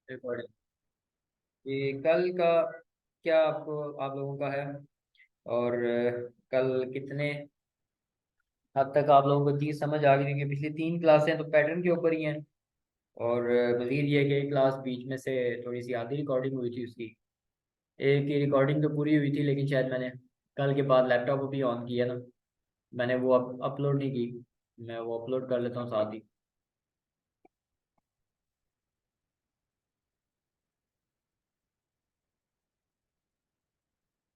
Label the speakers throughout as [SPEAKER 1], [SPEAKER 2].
[SPEAKER 1] Recording ये कल का क्या आपको आप लोगों का है। और कल कितने हद तक आप लोगों को चीज़ समझ आ गई कि पिछली तीन क्लासें तो पैटर्न के ऊपर ही हैं। और मज़ीद ये कि एक क्लास बीच में से थोड़ी सी आधी रिकॉर्डिंग हुई थी उसकी। एक की रिकॉर्डिंग तो पूरी हुई थी लेकिन शायद मैंने कल के बाद लैपटॉप भी ऑन किया ना, मैंने वो अपलोड नहीं की। मैं वो अपलोड कर लेता हूँ साथ ही।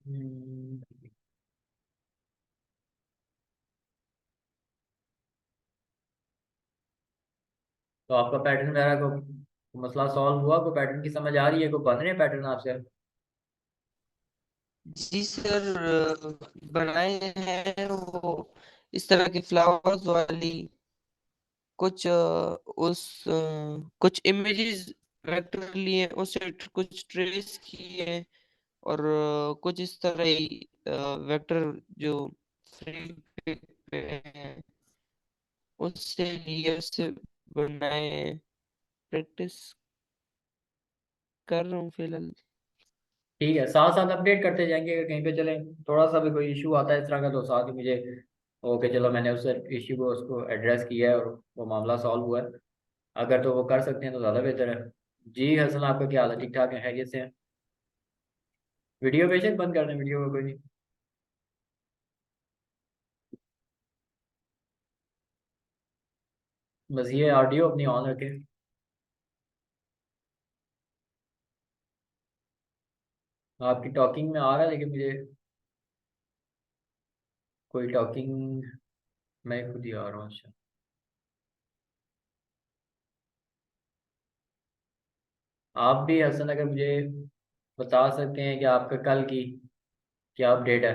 [SPEAKER 1] हम्म, तो आपका पैटर्न वगैरह को मसला सॉल्व हुआ? को पैटर्न की समझ आ रही है? को बन रहे हैं पैटर्न आपसे?
[SPEAKER 2] जी सर, बनाए हैं वो इस तरह के फ्लावर्स वाली कुछ इमेजेस वेक्टर लिए, उससे कुछ ट्रेस किए और कुछ इस तरह ही वेक्टर जो फ्री पे हैं उससे लिए, उससे बनाए। प्रैक्टिस कर रहा हूँ फिलहाल।
[SPEAKER 1] ठीक है, साथ साथ अपडेट करते जाएंगे। अगर कहीं पे चले थोड़ा सा भी कोई इशू आता है इस तरह का तो साथ ही मुझे ओके चलो मैंने उस इशू को उसको एड्रेस किया है और वो मामला सॉल्व हुआ है। अगर तो वो कर सकते हैं तो ज़्यादा बेहतर है। जी हसन, आपका क्या हाल है? ठीक ठाक है? खैरियत से हैं? वीडियो बेशक बंद कर दें, वीडियो को कोई नहीं। बस ये ऑडियो अपनी ऑन रखें। आपकी टॉकिंग में आ रहा है लेकिन मुझे कोई टॉकिंग, मैं खुद ही आ रहा हूँ। अच्छा, आप भी हसन अगर मुझे बता सकते हैं कि आपका कल की क्या अपडेट है।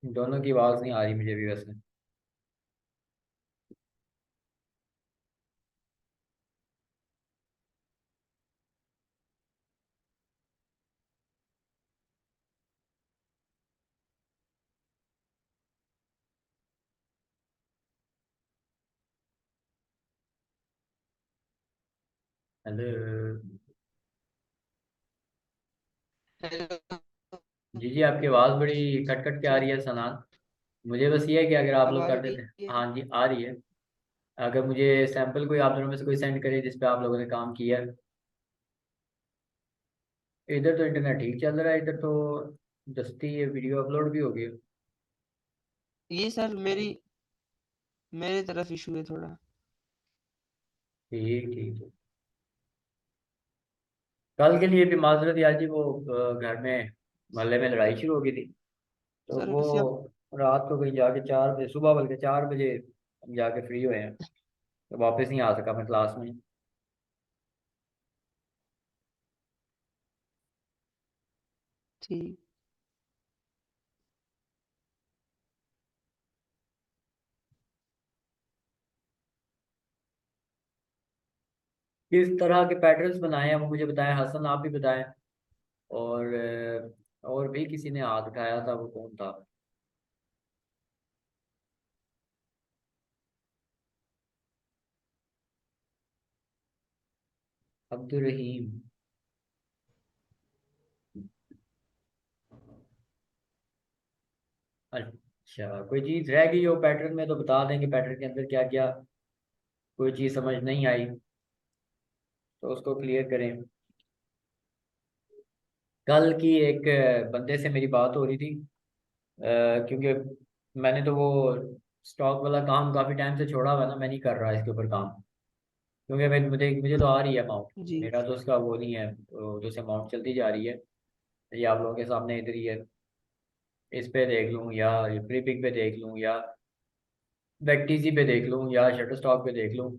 [SPEAKER 1] दोनों की आवाज़ नहीं आ रही मुझे भी वैसे। हेलो।
[SPEAKER 2] हेलो।
[SPEAKER 1] जी जी, आपकी आवाज़ बड़ी कट कट के आ
[SPEAKER 2] जी,
[SPEAKER 1] रही है सनान। मुझे बस ये है कि अगर आप
[SPEAKER 2] अब
[SPEAKER 1] लोग
[SPEAKER 2] आ
[SPEAKER 1] कर
[SPEAKER 2] रही
[SPEAKER 1] देते हैं।
[SPEAKER 2] है।
[SPEAKER 1] हाँ जी, आ रही है। अगर मुझे सैंपल कोई आप दोनों में से कोई सेंड करे जिस पे आप लोगों ने काम किया है। इधर तो इंटरनेट ठीक चल रहा है, इधर तो दस्ती ये वीडियो अपलोड भी हो गई।
[SPEAKER 2] ये सर मेरे तरफ इशू है थोड़ा।
[SPEAKER 1] ठीक ठीक है। कल के लिए भी माजरत यार जी, वो घर में मोहल्ले में लड़ाई शुरू हो गई थी। तो
[SPEAKER 2] सर
[SPEAKER 1] वो
[SPEAKER 2] वैसे आप
[SPEAKER 1] रात को कहीं जाके 4 बजे, सुबह बल्कि 4 बजे हम जाके फ्री हुए हैं। तो वापस नहीं आ सका मैं क्लास में।
[SPEAKER 2] ठीक।
[SPEAKER 1] किस तरह के पैटर्न्स बनाए हैं वो मुझे बताएं हसन, आप भी बताएं। और और भी किसी ने हाथ उठाया था, वो कौन था? अब्दुल रहीम। अच्छा, कोई चीज़ रह गई हो पैटर्न में तो बता दें कि पैटर्न के अंदर क्या क्या कोई चीज़ समझ नहीं आई तो उसको क्लियर करें। कल की एक बंदे से मेरी बात हो रही थी। क्योंकि मैंने तो वो स्टॉक वाला काम काफ़ी टाइम से छोड़ा हुआ है ना, मैं नहीं कर रहा इसके ऊपर काम। क्योंकि मुझे मुझे तो आ रही है अमाउंट।
[SPEAKER 2] जी।
[SPEAKER 1] मेरा तो उसका वो नहीं है, तो जो अमाउंट चलती जा रही है ये आप लोगों के सामने इधर ही है। इस पे देख लूँ या फ्री पिक पे देख लूँ या वेक्टीजी पे देख लूँ या शटर स्टॉक पे देख लूँ,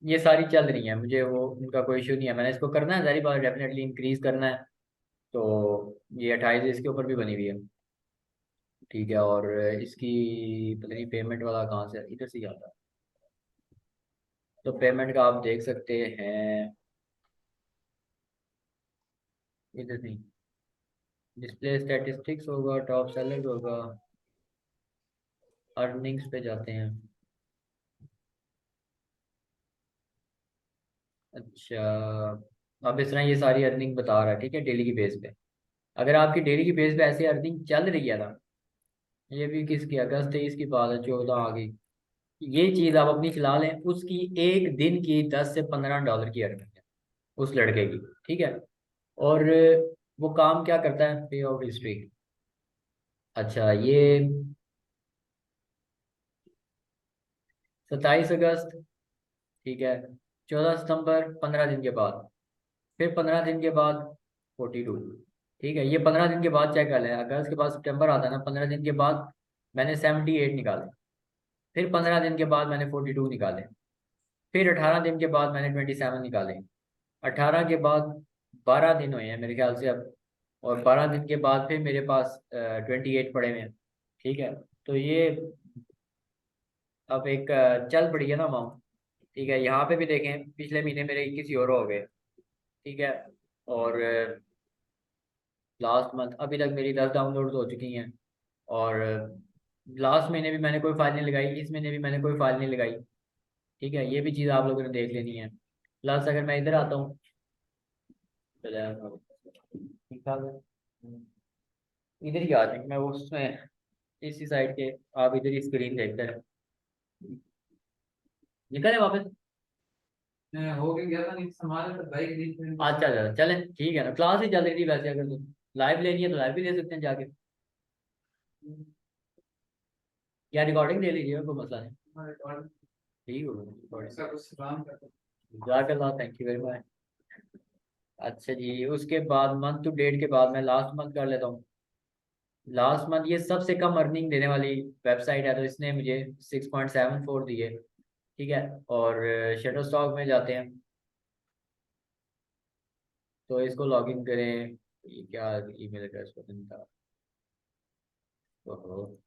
[SPEAKER 1] ये सारी चल रही हैं। मुझे वो उनका कोई इशू नहीं है। मैंने इसको करना है, सारी बात डेफिनेटली इंक्रीज करना है। तो ये 28 इसके ऊपर भी बनी हुई है। ठीक है। और इसकी पता नहीं पेमेंट वाला कहाँ से इधर से ही आता है। तो पेमेंट का आप देख सकते हैं, इधर नहीं, डिस्प्ले स्टैटिस्टिक्स होगा, टॉप सेलर होगा, अर्निंग्स पे जाते हैं। अच्छा, अब इस तरह ये सारी अर्निंग बता रहा है, ठीक है, डेली की बेस पे। अगर आपकी डेली की बेस पे ऐसी अर्निंग चल रही है ना, ये भी किसकी, अगस्त 23 की बात है, 14 आ गई, ये चीज आप अपनी चला लें, उसकी एक दिन की $10 से $15 की अर्निंग है उस लड़के की, ठीक है। और वो काम क्या करता है, पे आउट हिस्ट्री। अच्छा, ये 27 अगस्त, ठीक है, 14 सितंबर, 15 दिन के बाद, फिर 15 दिन के बाद 42, ठीक है। ये 15 दिन के बाद चेक कर लें, अगस्त के बाद सितंबर आता है ना, 15 दिन के बाद मैंने 78 निकाले, फिर 15 दिन के बाद मैंने 42 निकाले, फिर 18 दिन के बाद मैंने 27 निकाले, 18 के बाद 12 दिन हुए हैं मेरे ख्याल से अब, और 12 दिन के बाद फिर मेरे पास 28 पड़े हुए हैं, ठीक है। तो ये अब एक चल पड़ी है ना अमाउंट, ठीक है। यहाँ पे भी देखें, पिछले महीने मेरे 21 यूरो हो गए, ठीक है। और लास्ट मंथ अभी तक मेरी 10 डाउनलोड हो चुकी हैं, और लास्ट महीने भी मैंने कोई फाइल नहीं लगाई, इस महीने भी मैंने कोई फाइल नहीं लगाई, ठीक है। ये भी चीज़ आप लोगों ने देख लेनी है। प्लस अगर मैं इधर आता हूँ, ठीक है, इधर ही आ जाए मैं उसमें, इसी साइड के, आप इधर ही स्क्रीन देखते हैं, निकले वापस। हो गया था नहीं संभाल तो बाइक नहीं, अच्छा अच्छा चलें, ठीक है ना, क्लास ही चल रही थी वैसे, अगर तो लाइव लेनी है तो लाइव भी ले सकते हैं जाके, या रिकॉर्डिंग ले लीजिए, कोई मसला नहीं, ठीक होगा, जज़ाकल्लाह, थैंक यू वेरी मच। अच्छा जी, उसके बाद मंथ टू डेट के बाद मैं लास्ट मंथ कर लेता हूँ। लास्ट मंथ ये सबसे कम अर्निंग देने वाली वेबसाइट है, तो इसने मुझे 6.74 दिए, ठीक है। और शटर स्टॉक में जाते हैं, तो इसको लॉगिन करें, ये क्या ईमेल एड्रेस पता था, तो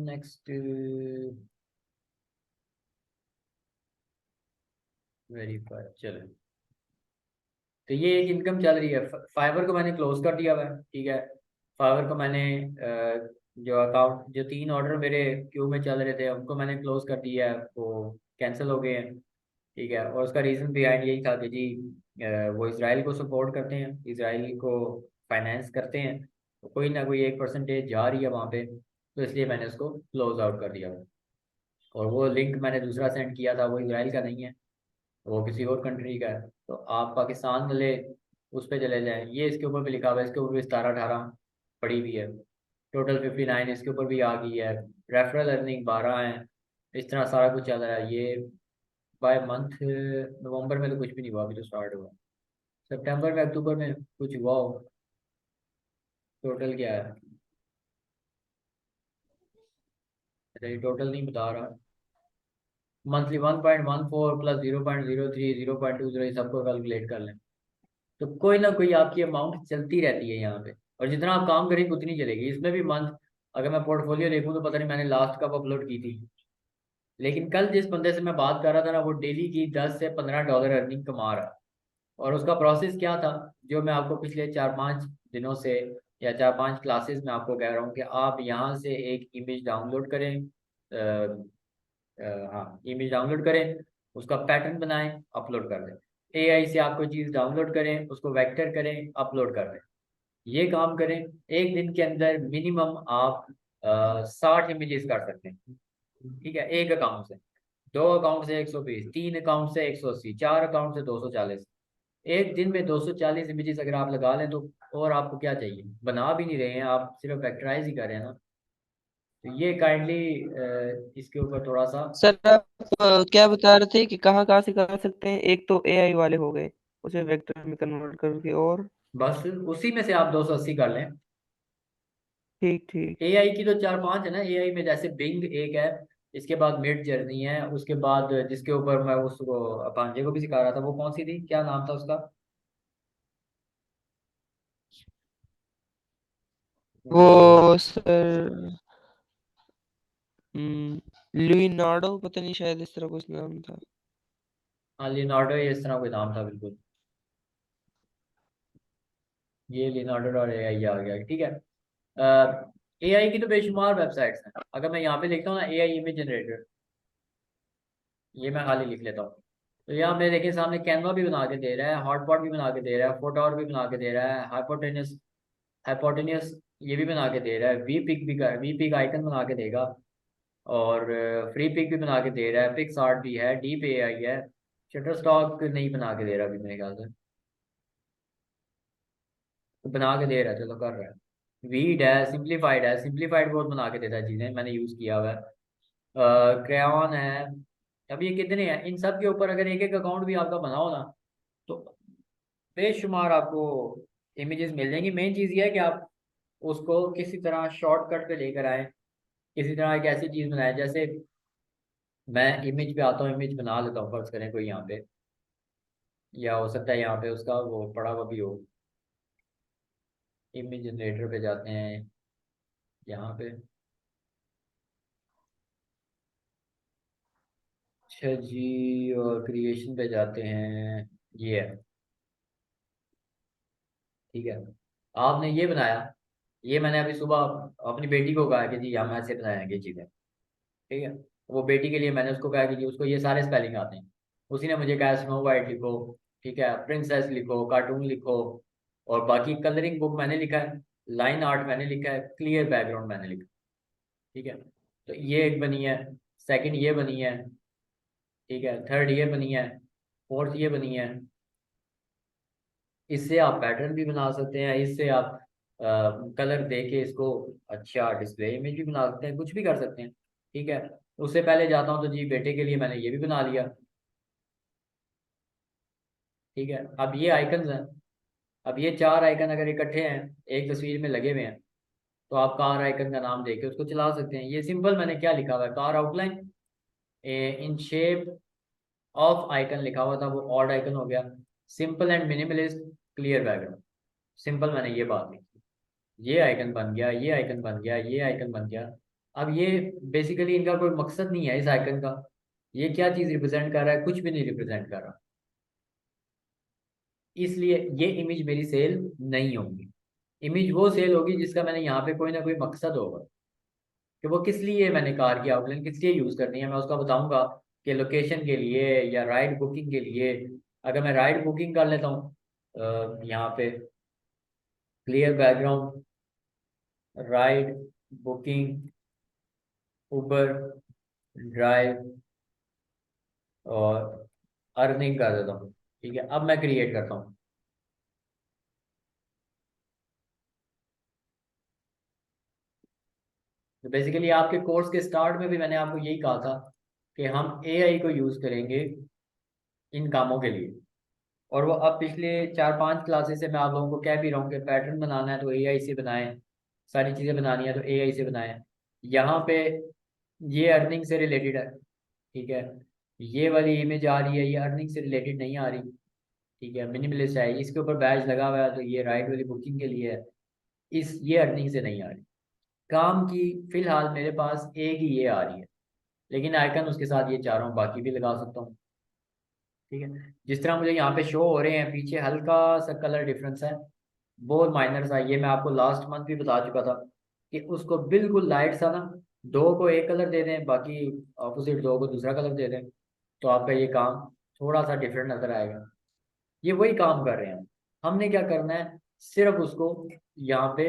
[SPEAKER 1] नेक्स्ट, वेरीफाई, चलो। तो ये एक इनकम चल रही है, फाइवर को मैंने क्लोज कर दिया हुआ है, ठीक है। फाइवर को मैंने जो अकाउंट, जो 3 ऑर्डर मेरे क्यू में चल रहे थे उनको मैंने क्लोज कर दिया है, वो कैंसिल हो गए हैं, ठीक है। और उसका रीज़न बिहाइंड यही था कि जी वो इसराइल को सपोर्ट करते हैं, इसराइल को फाइनेंस करते हैं, तो कोई ना कोई एक परसेंटेज जा रही है वहाँ पे, तो इसलिए मैंने उसको क्लोज आउट कर दिया। और वो लिंक मैंने दूसरा सेंड किया था, वो इसराइल का नहीं है, वो किसी और कंट्री का है। तो आप पाकिस्तान वाले उस पर चले जाएं, ये इसके ऊपर भी लिखा हुआ है, इसके ऊपर भी 17-18 पड़ी हुई है, टोटल 59 इसके ऊपर भी आ गई है, रेफरल अर्निंग 12 है, इस तरह सारा कुछ चल रहा है ये। बाय मंथ नवंबर में तो कुछ भी नहीं हुआ, अभी तो स्टार्ट हुआ, सितंबर में अक्टूबर में कुछ हुआ हो, टोटल क्या है, अच्छा ये टोटल नहीं बता रहा, मंथली 1.14 प्लस 0.03 0.20 सबको कैलकुलेट कर लें, तो कोई ना कोई आपकी अमाउंट चलती रहती है यहाँ पे, और जितना आप काम करेंगे उतनी चलेगी। इसमें भी मंथ, अगर मैं पोर्टफोलियो देखूँ तो पता नहीं मैंने लास्ट कब अपलोड की थी, लेकिन कल जिस बंदे से मैं बात कर रहा था ना, वो डेली की $10 से $15 अर्निंग कमा रहा है। और उसका प्रोसेस क्या था, जो मैं आपको पिछले 4-5 दिनों से, या 4-5 क्लासेस में आपको कह रहा हूँ कि आप यहाँ से एक इमेज डाउनलोड करें, हाँ इमेज डाउनलोड करें, उसका पैटर्न बनाएं, अपलोड कर दें, एआई से आपको चीज़ डाउनलोड करें, उसको वेक्टर करें, अपलोड कर दें, ये काम करें। एक दिन के अंदर मिनिमम आप 60 इमेजेस कर सकते हैं, ठीक है, एक अकाउंट से, 2 अकाउंट से 120, 3 अकाउंट से 180, 4 अकाउंट से 240, एक दिन में 240 इमेजेस अगर आप लगा लें तो, और आपको क्या चाहिए, बना भी नहीं रहे हैं आप, सिर्फ वेक्टराइज ही कर रहे हैं ना। तो ये काइंडली इसके ऊपर थोड़ा सा,
[SPEAKER 2] सर आप क्या बता रहे थे कि कहाँ कहाँ से कर सकते हैं? एक तो एआई वाले हो गए, उसे वेक्टर में कन्वर्ट करके, और
[SPEAKER 1] बस उसी में से आप 280 कर लें।
[SPEAKER 2] ठीक ठीक।
[SPEAKER 1] एआई की तो 4-5 है ना, एआई में जैसे बिंग एक है, इसके बाद मिड जर्नी है, उसके बाद जिसके ऊपर मैं उसको भांजे को भी सिखा रहा था, वो कौन सी थी, क्या नाम था उसका,
[SPEAKER 2] वो
[SPEAKER 1] वो
[SPEAKER 2] सर लियोनार्डो पता नहीं, शायद इस तरह कुछ नाम था।
[SPEAKER 1] हाँ लियोनार्डो, ये इस तरह कोई नाम था बिल्कुल। ये लियोनार्डो और एआई आ गया, ठीक है। एआई की तो बेशुमार वेबसाइट्स हैं। अगर मैं यहाँ पे लिखता हूँ ना एआई इमेज जनरेटर, ये मैं खाली लिख लेता हूँ, तो यहाँ पे देखिए सामने कैनवा भी बना के दे रहा है, हॉटपॉट भी बना के दे रहा है, फोटोर भी बना के दे रहा है, हाइपोटेनियस हाइपोटेनियस ये भी बना के दे रहा है, वी पिक भी, वी पिक आइकन बना के देगा, और फ्री पिक भी बना के दे रहा है, पिक्स आर्ट भी है, डीप एआई है। शटर स्टॉक नहीं बना के दे रहा अभी मेरे ख्याल से, तो बना के दे रहा है, चलो कर रहा है। वीड है, सिंप्लीफाइड बहुत बना के देता है चीज़ें, मैंने यूज़ किया हुआ है। क्रेयॉन है। अब ये कितने हैं, इन सब के ऊपर अगर एक एक अकाउंट भी आपका बनाओ ना, तो बेशुमार आपको इमेजेस मिल जाएंगी। मेन चीज़ ये है कि आप उसको किसी तरह शॉर्टकट पे लेकर आए, किसी तरह एक ऐसी चीज़ बनाए, जैसे मैं इमेज पे आता हूँ, इमेज बना लेता हूँ, फर्ज करें कोई यहाँ पे, या हो सकता है यहाँ पे उसका वो पड़ा हुआ भी हो। इमेज जनरेटर पे जाते हैं यहाँ पे, अच्छा जी, और क्रिएशन पे जाते हैं, ये है, ठीक है। आपने ये बनाया, ये मैंने अभी सुबह अपनी बेटी को कहा कि जी हम ऐसे बनाएंगे चीज़ें, ठीक है। वो बेटी के लिए मैंने उसको कहा कि जी उसको ये सारे स्पेलिंग आते हैं, उसी ने मुझे कहा स्नो वाइट लिखो, ठीक है, प्रिंसेस लिखो, कार्टून लिखो, और बाकी कलरिंग बुक मैंने लिखा है, लाइन आर्ट मैंने लिखा है, क्लियर बैकग्राउंड मैंने लिखा, ठीक है। तो ये एक बनी है, सेकंड ये बनी है, ठीक है, थर्ड ये बनी है, फोर्थ ये बनी है। इससे आप पैटर्न भी बना सकते हैं, इससे आप कलर दे के इसको अच्छा डिस्प्ले इमेज भी बना सकते हैं, कुछ भी कर सकते हैं, ठीक है। उससे पहले जाता हूँ, तो जी बेटे के लिए मैंने ये भी बना लिया, ठीक है। अब ये आइकन्स हैं, अब ये चार आइकन अगर इकट्ठे हैं, एक तस्वीर में लगे हुए हैं, तो आप कार आइकन का नाम देके उसको चला सकते हैं। ये सिंपल मैंने क्या लिखा हुआ है, car outline in shape of icon लिखा हुआ था, वो ऑड आइकन हो गया। Simple and minimalist, clear background, simple मैंने ये बात लिखी, ये आइकन बन गया, ये आइकन बन गया, ये आइकन बन गया। अब ये बेसिकली इनका कोई मकसद नहीं है इस आइकन का, ये क्या चीज़ रिप्रेजेंट कर रहा है, कुछ भी नहीं रिप्रेजेंट कर रहा, इसलिए ये इमेज मेरी सेल नहीं होगी। इमेज वो सेल होगी जिसका मैंने यहाँ पे कोई ना कोई मकसद होगा, कि वो किस लिए मैंने कार की आउटलाइन किस लिए यूज़ करनी है, मैं उसका बताऊंगा कि लोकेशन के लिए या राइड बुकिंग के लिए। अगर मैं राइड बुकिंग कर लेता हूँ यहाँ पे, क्लियर बैकग्राउंड, राइड बुकिंग, उबर ड्राइव, और अर्निंग कर देता हूँ, ठीक है। अब मैं क्रिएट करता हूँ, तो बेसिकली आपके कोर्स के स्टार्ट में भी मैंने आपको यही कहा था कि हम एआई को यूज़ करेंगे इन कामों के लिए। और वो अब पिछले 4-5 क्लासेस से मैं आप लोगों को कह भी रहा हूँ कि पैटर्न बनाना है तो एआई से बनाएं, सारी चीज़ें बनानी है तो एआई से बनाएं। यहाँ पे ये अर्निंग से रिलेटेड है, ठीक है। ये वाली इमेज आ रही है, ये अर्निंग से रिलेटेड नहीं आ रही, ठीक है, मिनिमलिस्ट है, इसके ऊपर बैज लगा हुआ है, तो ये राइट वाली बुकिंग के लिए है, इस ये अर्निंग से नहीं आ रही। काम की फिलहाल मेरे पास एक ही ये आ रही है, लेकिन आइकन उसके साथ ये चारों बाकी भी लगा सकता हूँ, ठीक है। जिस तरह मुझे यहाँ पे शो हो रहे हैं, पीछे हल्का सा कलर डिफरेंस है, बहुत माइनर सा, ये मैं आपको लास्ट मंथ भी बता चुका था कि उसको बिल्कुल लाइट सा ना, दो को एक कलर दे दें, बाकी ऑपोजिट दो को दूसरा कलर दे दें, तो आपका ये काम थोड़ा सा डिफरेंट नजर आएगा। ये वही काम कर रहे हैं, हमने क्या करना है, सिर्फ उसको यहाँ पे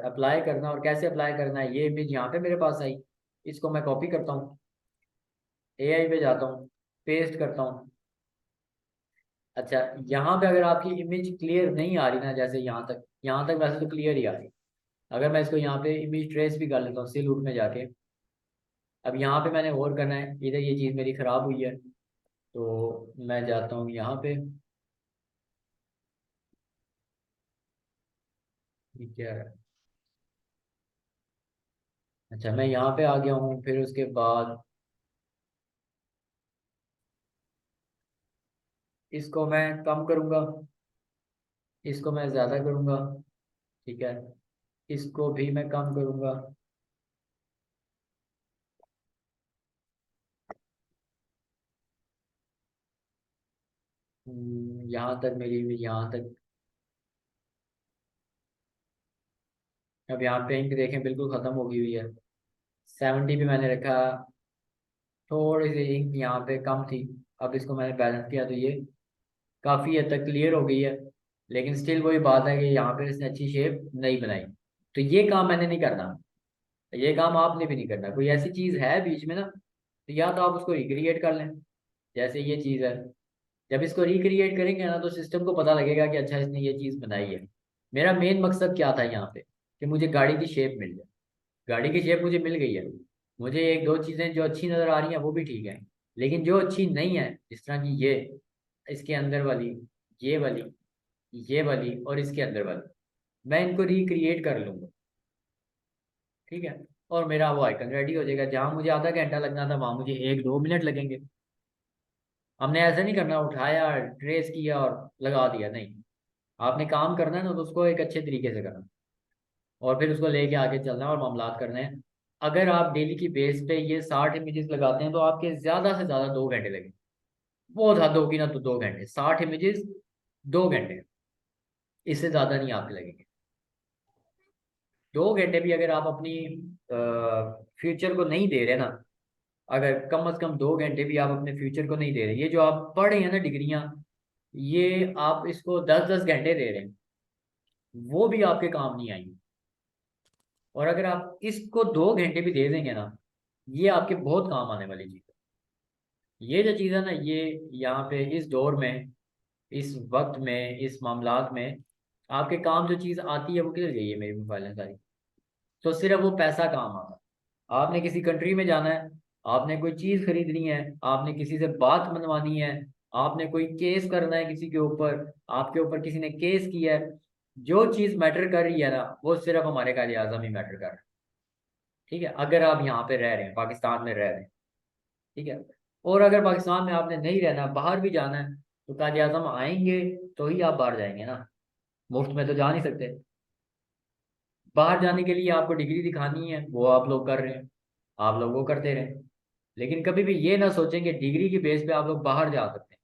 [SPEAKER 1] अप्लाई करना, और कैसे अप्लाई करना है, ये इमेज यहाँ पे मेरे पास आई, इसको मैं कॉपी करता हूँ, एआई पे जाता हूँ, पेस्ट करता हूँ। अच्छा, यहाँ पे अगर आपकी इमेज क्लियर नहीं आ रही ना, जैसे यहाँ तक वैसे तो क्लियर ही आ रही, अगर मैं इसको यहाँ पे इमेज ट्रेस भी कर लेता हूँ सी रूट में जाके, अब यहाँ पे मैंने और करना है, इधर ये चीज़ मेरी ख़राब हुई है, तो मैं जाता हूँ यहाँ पे, ये क्या है, अच्छा मैं यहाँ पे आ गया हूँ, फिर उसके बाद इसको मैं कम करूँगा, इसको मैं ज़्यादा करूँगा, ठीक है, इसको भी मैं कम करूँगा, यहाँ तक मेरी भी, यहाँ तक। अब यहाँ पे इंक देखें बिल्कुल ख़त्म हो गई हुई है। 70 पे मैंने रखा, थोड़ी सी इंक यहाँ पे कम थी। अब इसको मैंने बैलेंस किया तो ये काफ़ी हद तक क्लियर हो गई है। लेकिन स्टिल वही बात है कि यहाँ पे इसने अच्छी शेप नहीं बनाई। तो ये काम मैंने नहीं करना, ये काम आपने भी नहीं करना। कोई ऐसी चीज़ है बीच में ना, तो या तो आप उसको रिक्रिएट कर लें, जैसे ये चीज़ है। जब इसको रिक्रिएट करेंगे ना तो सिस्टम को पता लगेगा कि अच्छा इसने ये चीज़ बनाई है। मेरा मेन मकसद क्या था यहाँ पे, कि मुझे गाड़ी की शेप मिल जाए। गाड़ी की शेप मुझे मिल गई है। मुझे एक दो चीज़ें जो अच्छी नज़र आ रही हैं वो भी ठीक है, लेकिन जो अच्छी नहीं है, जिस तरह की ये, इसके अंदर वाली, ये वाली, ये वाली और इसके अंदर वाली, मैं इनको रिक्रिएट कर लूँगा। ठीक है, और मेरा वो आइकन रेडी हो जाएगा। जहाँ मुझे आधा घंटा लगना था वहाँ मुझे 1-2 मिनट लगेंगे। हमने ऐसा नहीं करना उठाया ट्रेस किया और लगा दिया, नहीं। आपने काम करना है ना तो उसको एक अच्छे तरीके से करना, और फिर उसको लेके आगे चलना है और मामलात करने हैं। अगर आप डेली की बेस पे ये 60 इमेजेस लगाते हैं तो आपके ज़्यादा से ज़्यादा 2 घंटे लगेंगे। बहुत हद होगी ना तो 2 घंटे, 60 इमेजेस, 2 घंटे, इससे ज़्यादा नहीं आपके लगेंगे। 2 घंटे भी अगर आप अपनी फ्यूचर को नहीं दे रहे ना, अगर कम से कम 2 घंटे भी आप अपने फ्यूचर को नहीं दे रहे, ये जो आप पढ़ रहे हैं ना डिग्रियां, ये आप इसको 10-10 घंटे दे रहे हैं, वो भी आपके काम नहीं आएंगी। और अगर आप इसको 2 घंटे भी दे देंगे ना, ये आपके बहुत काम आने वाली चीज़ है। ये जो चीज़ है ना, ये यहाँ पे इस दौर में, इस वक्त में, इस मामलात में आपके काम जो चीज़ आती है वो किधर गई है मेरी मोबाइल में सारी। तो सिर्फ वो पैसा काम आता है। आपने किसी कंट्री में जाना है, आपने कोई चीज़ खरीदनी है, आपने किसी से बात मनवानी है, आपने कोई केस करना है किसी के ऊपर, आपके ऊपर किसी ने केस किया है, जो चीज़ मैटर कर रही है ना वो सिर्फ हमारे कायदे आज़म ही मैटर कर रहा है। ठीक है, अगर आप यहाँ पे रह रहे हैं, पाकिस्तान में रह रहे हैं। ठीक है, और अगर पाकिस्तान में आपने नहीं रहना, बाहर भी जाना है, तो कायदे आज़म आएंगे तो ही आप बाहर जाएंगे ना, मुफ्त में तो जा नहीं सकते। बाहर जाने के लिए आपको डिग्री दिखानी है, वो आप लोग कर रहे हैं, आप लोग वो करते रहें। लेकिन कभी भी ये ना सोचें कि डिग्री की बेस पे आप लोग बाहर जा सकते हैं।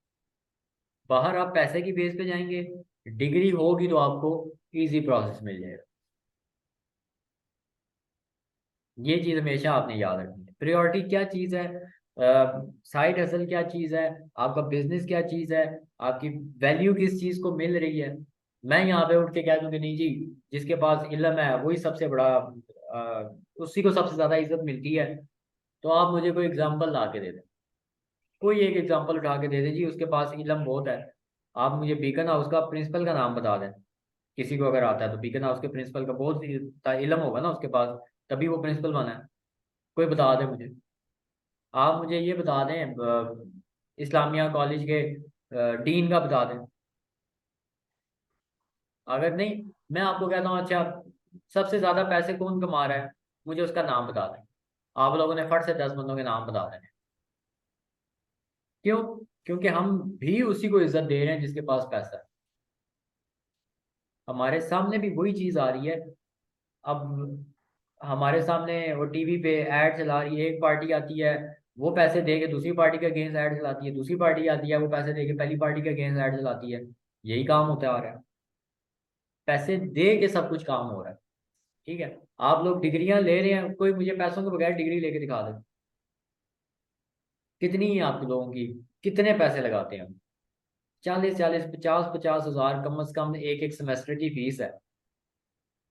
[SPEAKER 1] बाहर आप पैसे की बेस पे जाएंगे, डिग्री होगी तो आपको इजी प्रोसेस मिल जाएगा। ये चीज़ हमेशा आपने याद रखनी है। प्रायोरिटी क्या चीज़ है, साइड हसल क्या चीज़ है, आपका बिजनेस क्या चीज़ है, आपकी वैल्यू किस चीज़ को मिल रही है। मैं यहाँ पे उठ के कह दूँ कि नहीं जी, जिसके पास इल्म है वही सबसे बड़ा, उसी को सबसे ज़्यादा इज्जत मिलती है, तो आप मुझे कोई एग्जांपल ला के दे दें। कोई एक एग्जांपल उठा के दे दें जी, उसके पास इल्म बहुत है। आप मुझे बीकन हाउस का प्रिंसिपल का नाम बता दें। किसी को अगर आता है तो बीकन हाउस के प्रिंसिपल का बहुत इल्म होगा ना उसके पास, तभी वो प्रिंसिपल बना है। कोई बता दे मुझे। आप मुझे ये बता दें, इस्लामिया कॉलेज के डीन का बता दें। अगर नहीं, मैं आपको कहता हूँ अच्छा, सबसे ज्यादा पैसे कौन कमा रहा है, मुझे उसका नाम बता दें। आप लोगों ने फट से 10 बंदों के नाम बता देने। क्यों? क्योंकि हम भी उसी को इज्जत दे रहे हैं जिसके पास पैसा है। हमारे सामने भी वही चीज आ रही है। अब हमारे सामने वो टीवी पे ऐड चला रही है, एक पार्टी आती है, वो पैसे दे के दूसरी पार्टी के अगेंस्ट ऐड चलाती है, दूसरी पार्टी आती है, वो पैसे दे के पहली पार्टी के अगेंस्ट ऐड चलाती है। यही काम होता आ रहा है, पैसे दे के सब कुछ काम हो रहा है। ठीक है, आप लोग डिग्रियां ले रहे हैं, कोई मुझे पैसों के बगैर डिग्री लेके दिखा दे। कितनी है आप लोगों की, कितने पैसे लगाते हैं? 40-40, 50-50 हज़ार कम से कम एक एक सेमेस्टर की फीस है।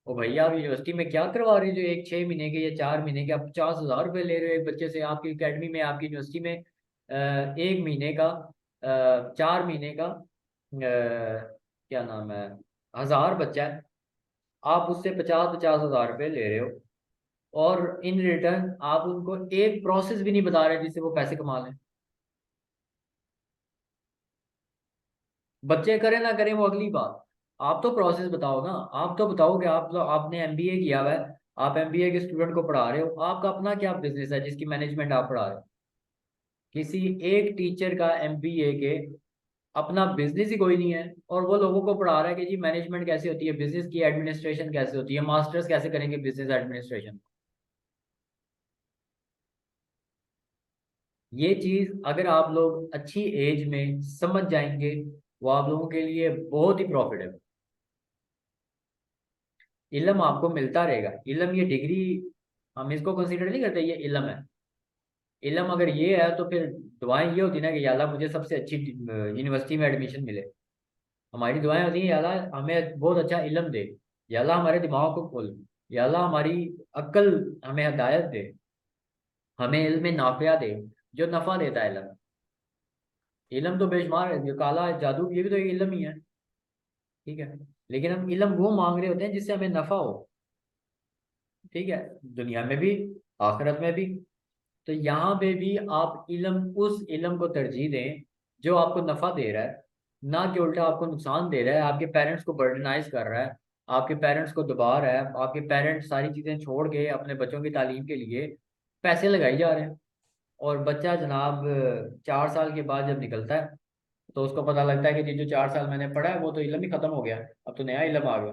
[SPEAKER 1] ओ भैया, आप यूनिवर्सिटी में क्या करवा रहे हो जो एक 6 महीने के या 4 महीने के आप 50 हज़ार रुपये ले रहे हो एक बच्चे से? आपकी एकेडमी में, आपकी यूनिवर्सिटी में 1 महीने का, 4 महीने का, क्या नाम है, 1000 बच्चा है, आप उससे 50-50 हज़ार रुपये ले रहे हो, और इन रिटर्न आप उनको एक प्रोसेस भी नहीं बता रहे जिससे वो पैसे कमा लें। बच्चे करें ना करें वो अगली बात, आप तो प्रोसेस बताओ ना। आप तो बताओ कि आप तो, आपने एमबीए किया हुआ है, आप एमबीए के स्टूडेंट को पढ़ा रहे हो, आपका अपना क्या बिजनेस है जिसकी मैनेजमेंट आप पढ़ा रहे हो? किसी एक टीचर का एमबीए के अपना बिजनेस ही कोई नहीं है, और वो लोगों को पढ़ा रहा है कि जी मैनेजमेंट कैसे होती है, बिजनेस की एडमिनिस्ट्रेशन कैसे होती है, मास्टर्स कैसे करेंगे बिजनेस एडमिनिस्ट्रेशन। ये चीज अगर आप लोग अच्छी एज में समझ जाएंगे, वो आप लोगों के लिए बहुत ही प्रॉफिटेबल। इल्म आपको मिलता रहेगा। इल्म ये डिग्री हम इसको कंसीडर नहीं करते, ये इल्म है। इल्म अगर ये है तो फिर दुआएं ये होती ना कि या अल्लाह मुझे सबसे अच्छी यूनिवर्सिटी में एडमिशन मिले। हमारी दुआएं होती हैं या अल्लाह हमें बहुत अच्छा इल्म दे, या अल्लाह हमारे दिमाग को खोल, या अल्लाह हमारी अक्ल हमें हिदायत दे, हमें इल्म नाफिया दे, जो नफा देता है इल्म। इल्म तो बेशुमार है, जो काला जादू ये भी तो एक इल्म ही है। ठीक है, लेकिन हम इल्म वो मांग रहे होते हैं जिससे हमें नफा हो। ठीक है, दुनिया में भी, आखिरत में भी। तो यहाँ पे भी आप इल्म, उस इल्म को तरजीह दें जो आपको नफा दे रहा है, ना कि उल्टा आपको नुकसान दे रहा है, आपके पेरेंट्स को बर्डनाइज कर रहा है, आपके पेरेंट्स को दबा रहा है। आपके पेरेंट्स सारी चीजें छोड़ के अपने बच्चों की तालीम के लिए पैसे लगाई जा रहे हैं। और बच्चा जनाब 4 साल के बाद जब निकलता है तो उसको पता लगता है कि जी जो 4 साल मैंने पढ़ा है वो तो इल्म ही खत्म हो गया, अब तो नया इल्म आ गया।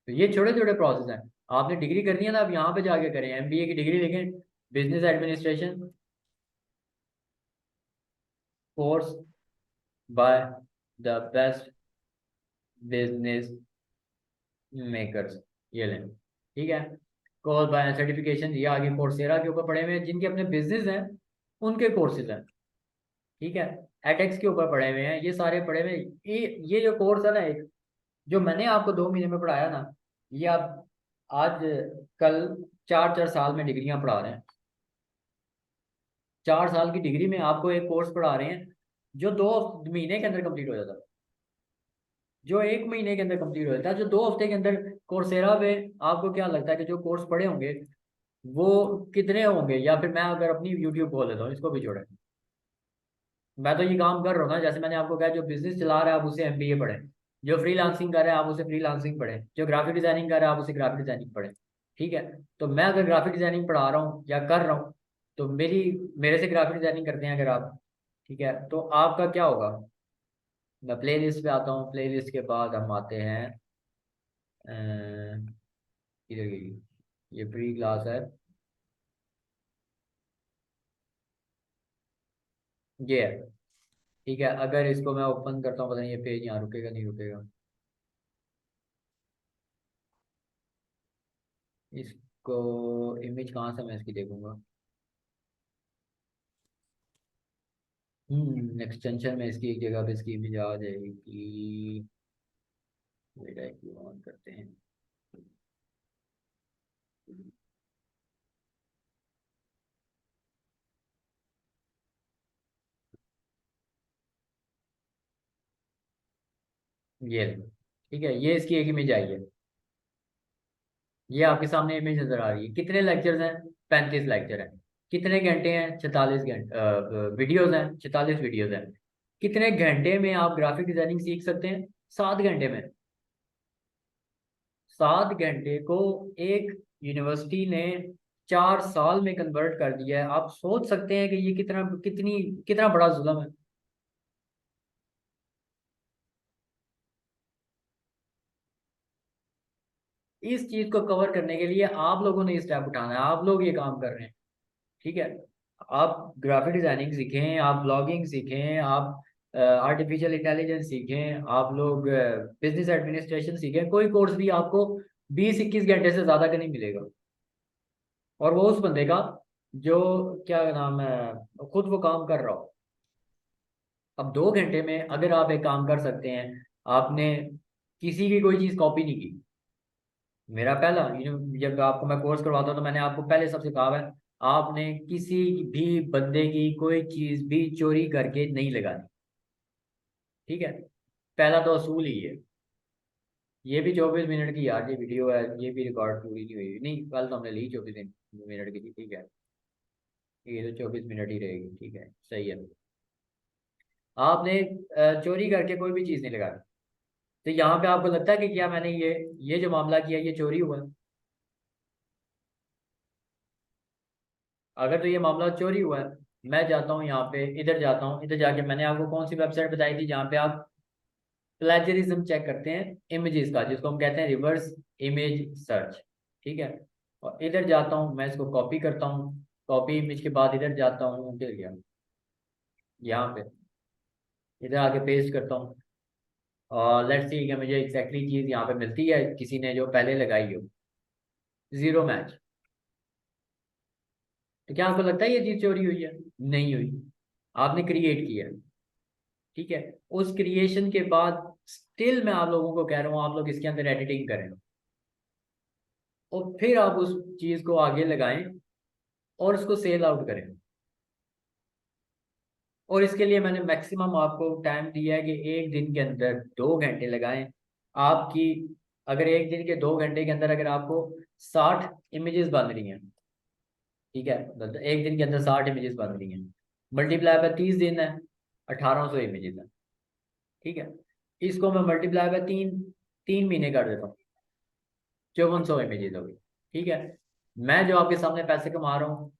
[SPEAKER 1] तो ये छोटे छोटे प्रोसेस हैं। आपने डिग्री करनी है ना, आप यहाँ पे जाके करें, एमबीए की डिग्री लिखें, business administration course by the best business makers, ये लें। ठीक है, कोर्स बाय सर्टिफिकेशन, ये आगे कोर्सेरा के ऊपर पढ़े हुए हैं, जिनके अपने बिजनेस हैं उनके कोर्सेज हैं। ठीक है, एटेक्स के ऊपर पढ़े हुए हैं, ये सारे पढ़े हुए हैं। ये जो कोर्स है ना, एक जो मैंने आपको 2 महीने में पढ़ाया ना, ये आप आज कल 4 4 साल में डिग्रियां पढ़ा रहे हैं। 4 साल की डिग्री में आपको एक कोर्स पढ़ा रहे हैं जो 2 महीने के अंदर कंप्लीट हो जाता है, जो 1 महीने के अंदर कंप्लीट हो जाता है, जो 2 हफ्ते के अंदर। कोर्सेरा पे आपको क्या लगता है कि जो कोर्स पढ़े होंगे वो कितने होंगे? या फिर मैं अगर अपनी यूट्यूब खोल लेता हूँ, इसको भी जोड़े, मैं तो ये काम कर रहा हूँ ना, जैसे मैंने आपको कहा, जो बिजनेस चला रहा है आप उसे एमबीए पढ़ें, जो फ्रीलांसिंग कर रहा है आप उसे फ्रीलांसिंग पढ़ें, जो ग्राफिक डिजाइनिंग कर रहा है आप उसे ग्राफिक डिजाइनिंग पढ़ें। ठीक है, तो मैं अगर ग्राफिक डिजाइनिंग पढ़ा रहा हूँ या कर रहा हूँ, तो मेरे से ग्राफिक डिजाइनिंग करते हैं अगर आप, ठीक है, तो आपका क्या होगा? मैं प्ले लिस्ट पे आता हूँ, प्ले लिस्ट के बाद हम आते हैं इधर की, ये प्री क्लास है, ये है। ठीक है, अगर इसको मैं ओपन करता हूँ, पता नहीं ये पेज यहाँ रुकेगा नहीं रुकेगा। इसको इमेज कहाँ से मैं इसकी देखूंगा? एक्सटेंशन में इसकी एक जगह पे इसकी इमेज आ जाएगी। वेट, ऑन करते हैं। ये लो। ठीक है, ये इसकी एक इमेज आई है। ये आपके सामने इमेज नजर आ रही है। कितने लेक्चर्स हैं? 35 लेक्चर हैं। कितने घंटे हैं? 46 घंटे वीडियोज हैं, 46 वीडियोज हैं। कितने घंटे में आप ग्राफिक डिजाइनिंग सीख सकते हैं? 7 घंटे में। 7 घंटे को एक यूनिवर्सिटी ने 4 साल में कन्वर्ट कर दिया है। आप सोच सकते हैं कि ये कितना बड़ा जुल्म है। इस चीज को कवर करने के लिए आप लोगों ने स्टेप उठाना है, आप लोग ये काम कर रहे हैं। ठीक है, आप ग्राफिक डिजाइनिंग सीखें, आप ब्लॉगिंग सीखें, आप आर्टिफिशियल इंटेलिजेंस सीखें, आप लोग बिजनेस एडमिनिस्ट्रेशन सीखें, कोई कोर्स भी आपको 20 21 घंटे से ज्यादा का नहीं मिलेगा। और वो उस बंदे का जो, क्या नाम है, खुद वो काम कर रहा हो। अब 2 घंटे में अगर आप एक काम कर सकते हैं, आपने किसी की कोई चीज कॉपी नहीं की। मेरा पहला जब आपको मैं कोर्स करवाता हूँ तो मैंने आपको पहले सबसे कहा है, आपने किसी भी बंदे की कोई चीज भी चोरी करके नहीं लगानी। ठीक है, पहला तो असूल ही है। ये भी 24 मिनट की यार ये वीडियो है, ये भी रिकॉर्ड पूरी नहीं हुई, नहीं कल तो हमने ली 24 मिनट की थी। ठीक है, ये तो 24 मिनट ही रहेगी। ठीक है, सही है। आपने चोरी करके कोई भी चीज नहीं लगानी। तो यहाँ पे आपको लगता है कि क्या मैंने ये जो मामला किया ये चोरी हुआ है? अगर तो ये मामला चोरी हुआ है, मैं जाता हूँ यहाँ पे, इधर जाता हूँ, इधर जाके मैंने आपको कौन सी वेबसाइट बताई थी जहाँ पे आप प्लेजरिज्म चेक करते हैं इमेजेस का, जिसको हम कहते हैं रिवर्स इमेज सर्च। ठीक है, और इधर जाता हूँ, मैं इसको कॉपी करता हूँ, कॉपी इमेज के बाद इधर जाता हूँ, फिर गया यहाँ पे, इधर आके पेस्ट करता हूँ, और लेट्स सी कि मुझे एग्जैक्टली चीज़ यहाँ पे मिलती है किसी ने जो पहले लगाई हो। Zero match. तो क्या आपको लगता है ये चीज़ चोरी हुई है? नहीं हुई। आपने क्रिएट किया, ठीक है। उस क्रिएशन के बाद स्टिल मैं आप लोगों को कह रहा हूँ, आप लोग इसके अंदर एडिटिंग करें और फिर आप उस चीज़ को आगे लगाएं और उसको सेल आउट करें। और इसके लिए मैंने मैक्सिमम आपको टाइम दिया है कि एक दिन के अंदर 2 घंटे लगाएं। आपकी अगर एक दिन के 2 घंटे के अंदर अगर आपको 60 इमेजेस बन रही हैं, ठीक है, मतलब एक दिन के अंदर 60 इमेजेस बन रही हैं, मल्टीप्लाई बाय 30 दिन है, 1800 इमेजेस है, ठीक है। इसको मैं मल्टीप्लाई बाय 3 महीने कर देता हूँ, 5400 इमेजेस हो गई, ठीक है। मैं जो आपके सामने पैसे कमा रहा हूँ,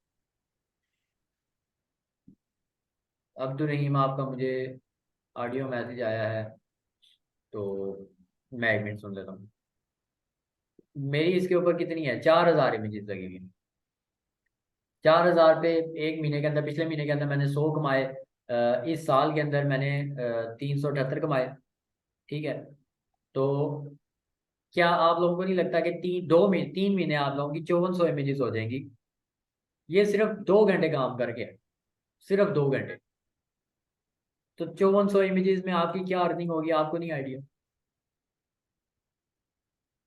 [SPEAKER 1] अब्दुल रहीम आपका मुझे ऑडियो मैसेज आया है, तो मैं 1 मिनट सुन लेता हूँ। मेरी इसके ऊपर कितनी है, 4000 इमेजेस लगेगी। 4000 पे एक महीने के अंदर, पिछले महीने के अंदर मैंने 100 कमाए, इस साल के अंदर मैंने 378 कमाए, ठीक है। तो क्या आप लोगों को नहीं लगता कि 3 महीने आप लोगों की 5400 इमेजेस हो जाएंगी? ये सिर्फ 2 घंटे काम करके, सिर्फ 2 घंटे। तो 5400 इमेजेस में आपकी क्या अर्निंग होगी, आपको नहीं आइडिया।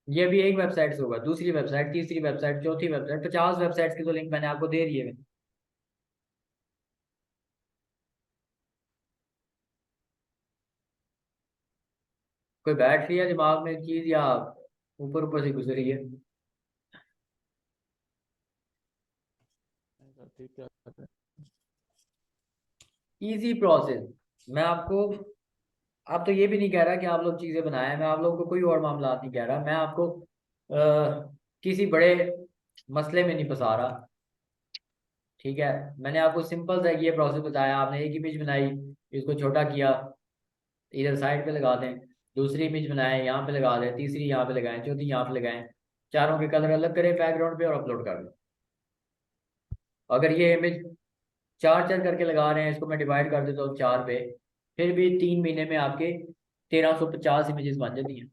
[SPEAKER 1] ये भी एक वेबसाइट से होगा, दूसरी वेबसाइट, तीसरी वेबसाइट, चौथी वेबसाइट, 50 वेबसाइट्स की तो लिंक मैंने आपको दे रही है। कोई बैठ रही है दिमाग में चीज, या ऊपर ऊपर से गुजरी है?
[SPEAKER 2] ठीक है।
[SPEAKER 1] Easy process. मैं आपको, आप तो ये भी नहीं कह रहा कि आप लोग चीजें बनाए, मैं आप लोगों को कोई और मामला नहीं कह रहा, मैं आपको किसी बड़े मसले में नहीं फंसा रहा, ठीक है। मैंने आपको सिंपल सा ये प्रोसेस बताया, आपने एक इमेज बनाई, इसको छोटा किया, इधर साइड पे लगा दें, दूसरी इमेज बनाए यहाँ पे लगा दें, तीसरी यहाँ पे लगाएं, चौथी यहाँ पे लगाएं, चारों के कलर अलग करें बैकग्राउंड पे और अपलोड कर दें। अगर ये इमेज चार चार करके लगा रहे हैं, इसको मैं डिवाइड कर देता हूँ 4 पे, फिर भी 3 महीने में आपके 1350 इमेजेस बन जाती हैं।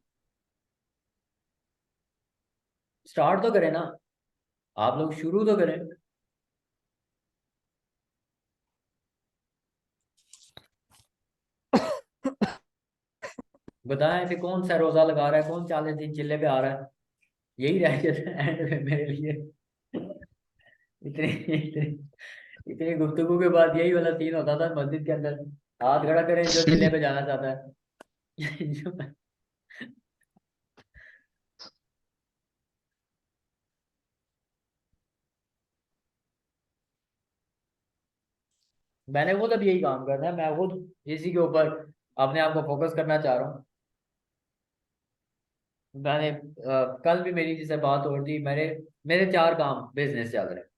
[SPEAKER 1] स्टार्ट तो करें ना, आप लोग शुरू तो करें। बताएं कि कौन सा रोजा लगा रहा है, कौन 40 दिन चिल्ले पे आ रहा है। यही रह जाता है एंड में मेरे लिए। इतनी इतनी इतनी गुफ्तगू के बाद यही वाला सीन होता था मस्जिद के अंदर, हाथ खड़ा करें जो चिल्ले पे जाना चाहता है। जो मैंने खुद अब यही काम करना है, मैं खुद इसी के ऊपर अपने आप को फोकस करना चाह रहा हूँ। मैंने कल भी मेरी जिससे बात हो रही थी, मेरे मेरे 4 काम बिजनेस चल रहे हैं,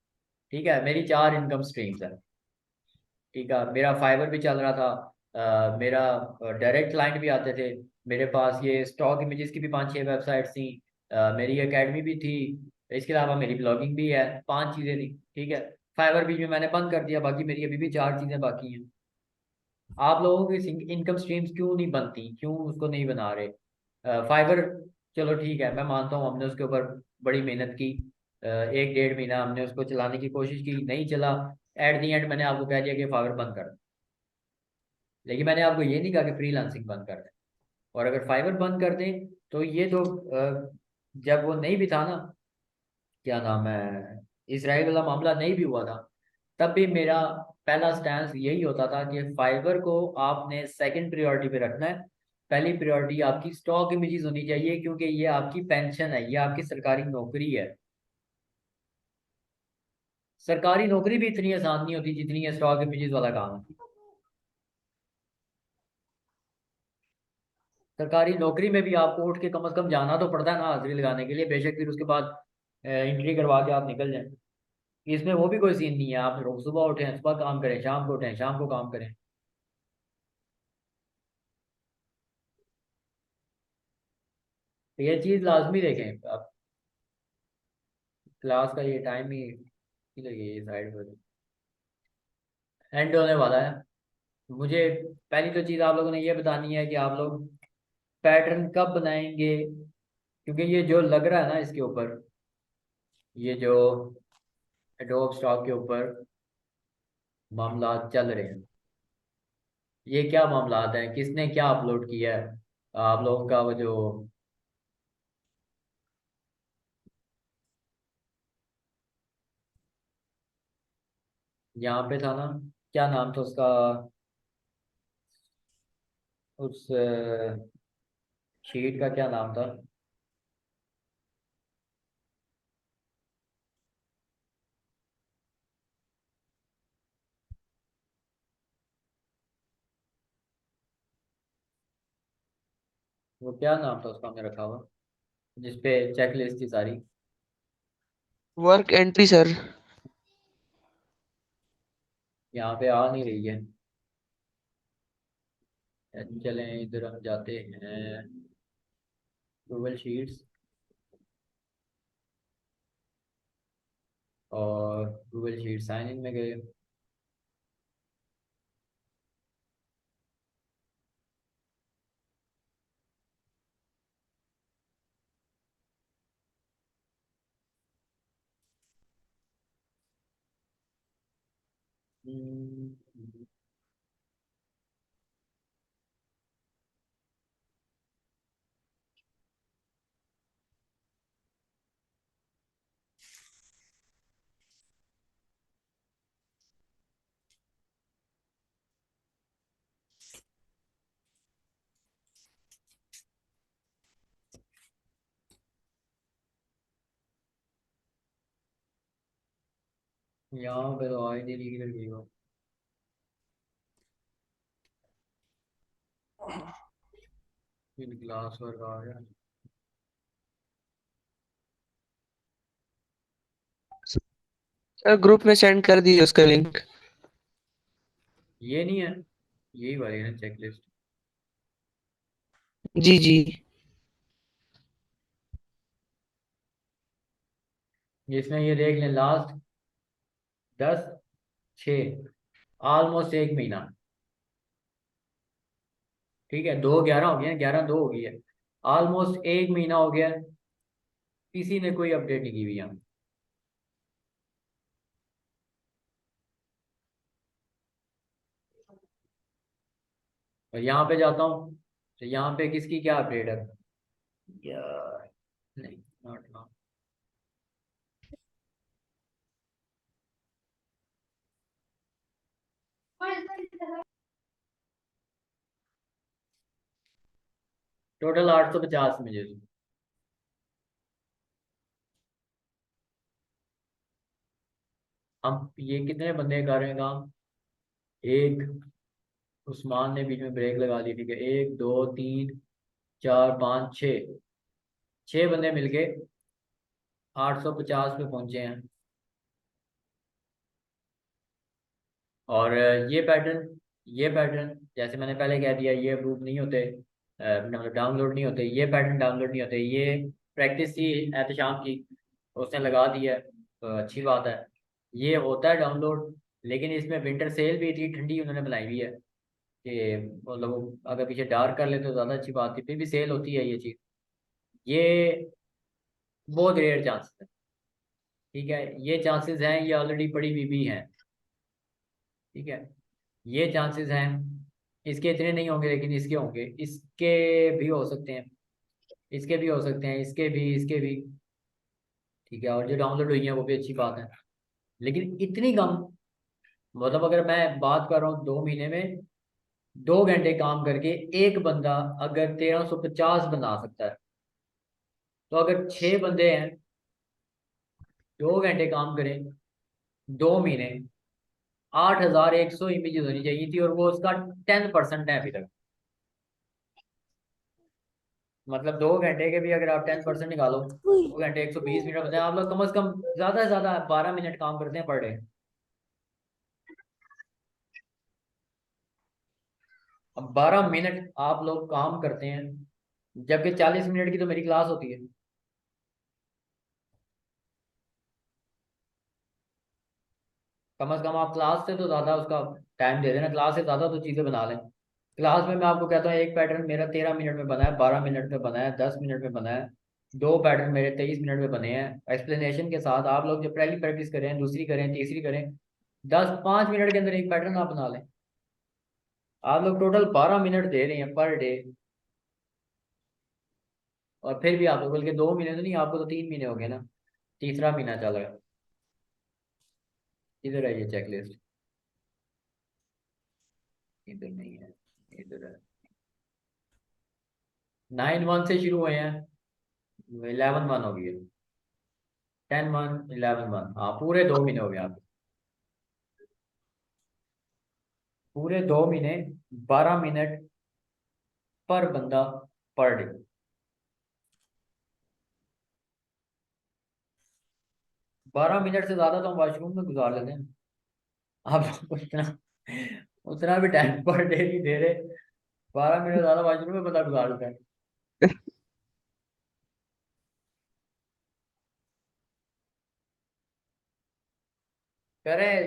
[SPEAKER 1] ठीक है, मेरी 4 इनकम स्ट्रीम्स हैं, ठीक है। मेरा फाइवर भी चल रहा था, मेरा डायरेक्ट क्लाइंट भी आते थे मेरे पास, ये स्टॉक इमेजेस की भी 5-6 वेबसाइट्स थी, मेरी एकेडमी भी थी, इसके अलावा मेरी ब्लॉगिंग भी है, 5 चीज़ें थी, ठीक है। फाइवर बीच में मैंने बंद कर दिया, बाकी मेरी अभी भी 4 चीज़ें बाकी हैं। आप लोगों की इनकम स्ट्रीम्स क्यों नहीं बनती, क्यों उसको नहीं बना रहे? फाइवर, चलो ठीक है, मैं मानता हूँ हमने उसके ऊपर बड़ी मेहनत की, 1-1.5 महीना हमने उसको चलाने की कोशिश की, नहीं चला, एट दी एंड मैंने आपको कह दिया कि फाइवर बंद कर दो। लेकिन मैंने आपको ये नहीं कहा कि फ्रीलांसिंग बंद कर दें। और अगर फाइवर बंद कर दें तो ये तो जब वो नहीं भी था ना, क्या नाम है, इसराइल वाला मामला नहीं भी हुआ था, तब भी मेरा पहला स्टैंस यही होता था कि फाइबर को आपने सेकंड प्रायोरिटी पे रखना है। पहली प्रायोरिटी आपकी स्टॉक इमेजेस होनी चाहिए, क्योंकि ये आपकी पेंशन है, ये आपकी सरकारी नौकरी है। सरकारी नौकरी भी इतनी आसान नहीं होती जितनी है स्टॉक इमेजेस वाला काम है। सरकारी नौकरी में भी आपको उठ के कम से कम जाना तो पड़ता है ना हाजिरी लगाने के लिए, बेशक फिर उसके बाद एंट्री करवा के आप निकल जाएं। इसमें वो भी कोई सीन नहीं है, आप रोज सुबह उठें सुबह काम करें, शाम को उठें शाम को काम करें। तो ये चीज लाजमी देखें आप, क्लास का ये टाइम ही किधर गई ये साइड पर? एंड होने वाला है। मुझे पहली तो चीज़ आप लोगों ने ये बतानी है कि आप लोग पैटर्न कब बनाएंगे, क्योंकि ये जो लग रहा है ना इसके ऊपर, ये जो एडोब स्टॉक के ऊपर मामला चल रहे हैं, ये क्या मामलात हैं, किसने क्या अपलोड किया है? आप लोगों का वो जो यहाँ पे था ना, क्या नाम था उसका, उस शीट का क्या नाम था? वो क्या नाम था उसका हमने रखा हुआ, जिसपे चेकलिस्ट थी सारी?
[SPEAKER 2] Work entry sir.
[SPEAKER 1] यहाँ पे आ नहीं रही है। चलें इधर हम जाते हैं, गूगल शीट्स, और गूगल शीट साइन इन में गए। यहाँ पे तो आई नहीं रही, किधर गई वो? इन क्लास वर्क आ गया।
[SPEAKER 2] सर ग्रुप में सेंड कर दीजिए उसका लिंक।
[SPEAKER 1] ये नहीं है, यही वाली है चेकलिस्ट,
[SPEAKER 2] जी जी।
[SPEAKER 1] जिसमें ये देख लें, लास्ट 10/6, ऑलमोस्ट एक महीना। ठीक है, 2/11 हो गया, 11/2 हो गई है, ऑलमोस्ट एक महीना हो गया, किसी ने कोई अपडेट नहीं की हुई यहाँ। और यहाँ पे जाता हूँ, तो यहाँ पे किसकी क्या अपडेट है यार? नहीं, नॉट नाउ। टोटल 850 मुझे। हम ये कितने बंदे कर रहे हैं काम? एक, उस्मान ने बीच में ब्रेक लगा दी, ठीक है, 1 2 3 4 5 6, 6 बंदे मिलके 850 पे पहुंचे हैं। और ये पैटर्न जैसे मैंने पहले कह दिया, ये अप्रूव नहीं होते, मतलब डाउनलोड नहीं होते, ये पैटर्न डाउनलोड नहीं होते। ये प्रैक्टिस थी एहतशाम की, उसने लगा दिया है, तो अच्छी बात है। ये होता है डाउनलोड, लेकिन इसमें विंटर सेल भी इतनी ठंडी उन्होंने बनाई हुई है कि मतलब अगर पीछे डार्क कर ले तो ज़्यादा अच्छी बात थी, फिर भी सेल होती है ये चीज़। ये बहुत रेयर चांसेस है, ठीक है, ये चांसेस हैं, ये ऑलरेडी पड़ी हुई भी हैं, ठीक है, ये चांसेस हैं। इसके इतने नहीं होंगे, लेकिन इसके होंगे, इसके भी हो सकते हैं, इसके भी हो सकते हैं, इसके भी, इसके भी, ठीक है, और जो डाउनलोड हुई है वो भी अच्छी बात है, लेकिन इतनी कम। मतलब अगर मैं बात कर रहा हूँ 2 महीने में 2 घंटे काम करके एक बंदा अगर 1350 बना सकता है, तो अगर 6 बंदे हैं 2 घंटे काम करें 2 महीने, 8100 इमेजेस होनी चाहिए थी, और वो उसका 10% है अभी तक। मतलब 2 घंटे के भी अगर आप 10% निकालो, 2 घंटे 120 मिनट बताए, आप लोग कम से कम ज्यादा से ज्यादा 12 मिनट काम करते हैं पर डे। अब 12 मिनट आप लोग काम करते हैं, जबकि 40 मिनट की तो मेरी क्लास होती है। कम से कम आप क्लास से तो ज़्यादा उसका टाइम दे देना, क्लास से ज़्यादा तो चीज़ें बना लें। क्लास में मैं आपको कहता हूँ एक पैटर्न मेरा 13 मिनट में बना है, 12 मिनट में बना है, 10 मिनट में बना है। दो पैटर्न मेरे 23 मिनट में बने हैं एक्सप्लेनेशन के साथ। आप लोग जब पहली प्रैक्टिस करें, दूसरी करें, तीसरी करें, 5 मिनट के अंदर एक पैटर्न आप बना लें। आप लोग टोटल 12 मिनट दे रहे हैं पर डे, और फिर भी आप लोग बल्कि 2 महीने तो नहीं, आपको तो 3 महीने हो गए ना, तीसरा महीना चल रहा है। इधर है ये चेकलिस्ट, इधर नहीं है, इधर है। 9-1 से शुरू हुए हैं, 11-1 हो गई है, 10-1, 11-1, हाँ पूरे 2 महीने हो गए आपके। पूरे 2 महीने, 12 मिनट पर बंदा पर डे। 12 मिनट से ज्यादा तो हम वॉशरूम में गुजार लेते हैं। आप उतना उतना भी टाइम पर डे नहीं दे रहे। 12 मिनट ज्यादा वॉशरूम में बंदा गुजार लेता है। कह रहे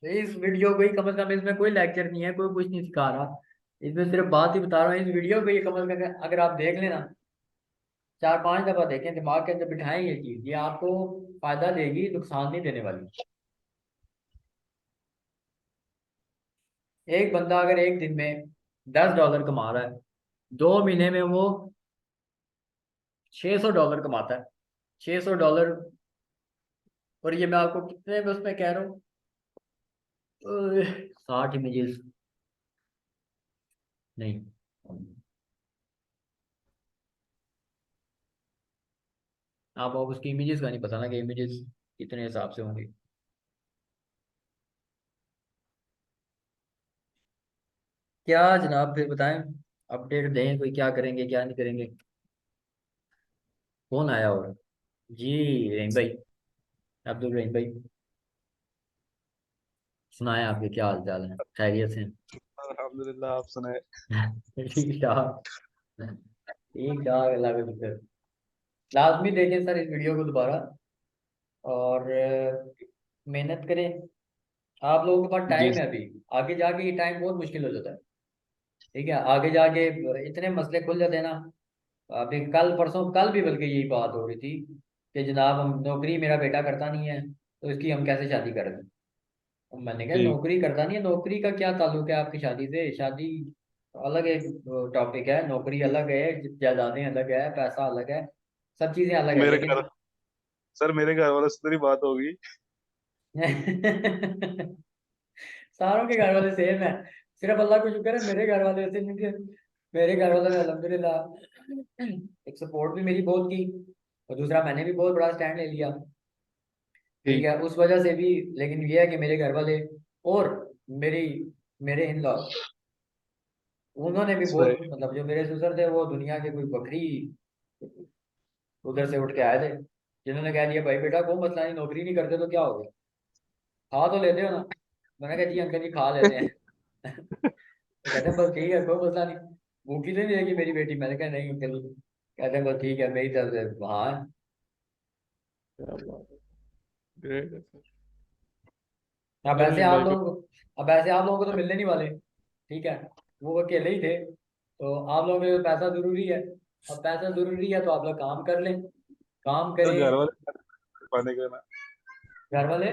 [SPEAKER 1] इस वीडियो को ही कम से कम, इसमें कोई लेक्चर नहीं है, कोई कुछ नहीं सिखा रहा, इसमें सिर्फ बात ही बता रहा हूँ। इस वीडियो को ही कम से कम अगर आप देख लेना, 4-5 दफा देखें, दिमाग के अंदर बिठाएं ये चीज, ये आपको फायदा देगी, नुकसान नहीं देने वाली। एक बंदा अगर एक दिन में $10 कमा रहा है, 2 महीने में वो $600 कमाता है। $600, और ये मैं आपको कितने में उसमें कह रहा हूँ, 60 इमेजेस नहीं, आप उसकी इमेजेस का नहीं पता ना कि इमेजेस कितने हिसाब से होंगे। क्या जनाब, फिर बताएं, अपडेट दें, कोई क्या करेंगे क्या नहीं करेंगे। कौन आया और? जी, रहीम भाई, अब्दुल रहीम भाई, सुनाए आपके क्या हाल चाल है, खैरियत से
[SPEAKER 3] अल्हम्दुलिल्लाह, आप सुनाए।
[SPEAKER 1] हैं? ठीक ठाक, ठीक ठाक, अल्लाह का शुक्र। लाजमी देखें सर इस वीडियो को दोबारा, और मेहनत करें। आप लोगों के पास
[SPEAKER 3] जी
[SPEAKER 1] टाइम है अभी, आगे जाके ये टाइम बहुत मुश्किल हो जाता है। ठीक है, आगे जाके इतने मसले खुल जाते हैं ना। अभी कल परसों, कल भी बल्कि यही बात हो रही थी कि जनाब हम नौकरी, मेरा बेटा करता नहीं है तो इसकी हम कैसे शादी कर दें। तो मैंने कहा
[SPEAKER 3] जी।
[SPEAKER 1] नौकरी करता नहीं है, नौकरी का क्या ताल्लुक है आपकी शादी से? शादी अलग एक टॉपिक है, नौकरी अलग है, जायदादें अलग है, पैसा अलग है, सब चीजें अलग है,
[SPEAKER 3] मेरे
[SPEAKER 1] लेकिन
[SPEAKER 3] घर सर मेरे घर वालों से मेरी बात होगी।
[SPEAKER 1] सारों के घर वाले सेम है, सिर्फ अल्लाह को शुक्र है मेरे घर वाले ऐसे नहीं थे। मेरे घर वालों ने अल्हम्दुलिल्लाह एक सपोर्ट भी मेरी बहुत की, और दूसरा मैंने भी बहुत बड़ा स्टैंड ले लिया। ठीक
[SPEAKER 3] जी।
[SPEAKER 1] है, उस वजह से भी। लेकिन ये है कि मेरे घर वाले और मेरी मेरे इन लॉ, उन्होंने भी बहुत,
[SPEAKER 3] सही।
[SPEAKER 1] मतलब जो मेरे ससुर थे वो दुनिया के कोई बकरी उधर से उठ के आए थे, जिन्होंने कह दिया भाई बेटा कोई मसला नहीं, नौकरी नहीं करते तो क्या हो गया, खा तो लेते हो ना। मैंने कहा जी अंकल जी खा लेते हैं। तो कहते हैं बस ठीक है, कोई मसला नहीं, भूखी तो नहीं रहेगी मेरी बेटी। मैंने कहा नहीं अंकल जी। कहते हैं बस ठीक है, मेरी तरफ से हाँ है।
[SPEAKER 3] क्या बात है। ग्रेट है सर।
[SPEAKER 1] अब ऐसे
[SPEAKER 3] चलिए
[SPEAKER 1] आप
[SPEAKER 3] भाई।
[SPEAKER 1] लोग, अब ऐसे आप लोगों को तो मिलने नहीं वाले। ठीक है, वो अकेले ही थे, तो आप लोगों के लिए पैसा जरूरी है। अब पैसा जरूरी है तो आप लोग काम कर लें, काम
[SPEAKER 3] सर घर
[SPEAKER 1] करें।
[SPEAKER 3] वाले मानेगा ना।
[SPEAKER 1] घर वाले,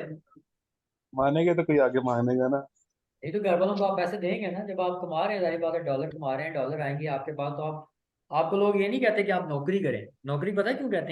[SPEAKER 3] मानेंगे तो कोई आगे मानेगा ना।
[SPEAKER 1] नहीं तो घर वालों को आप पैसे देंगे ना, जब आप कमा रहे हैं, जाहिर बात है डॉलर कमा रहे हैं, डॉलर आएंगे आपके पास, तो आप, आपको लोग ये नहीं कहते कि आप नौकरी करें। नौकरी पता है क्यों कहते हैं?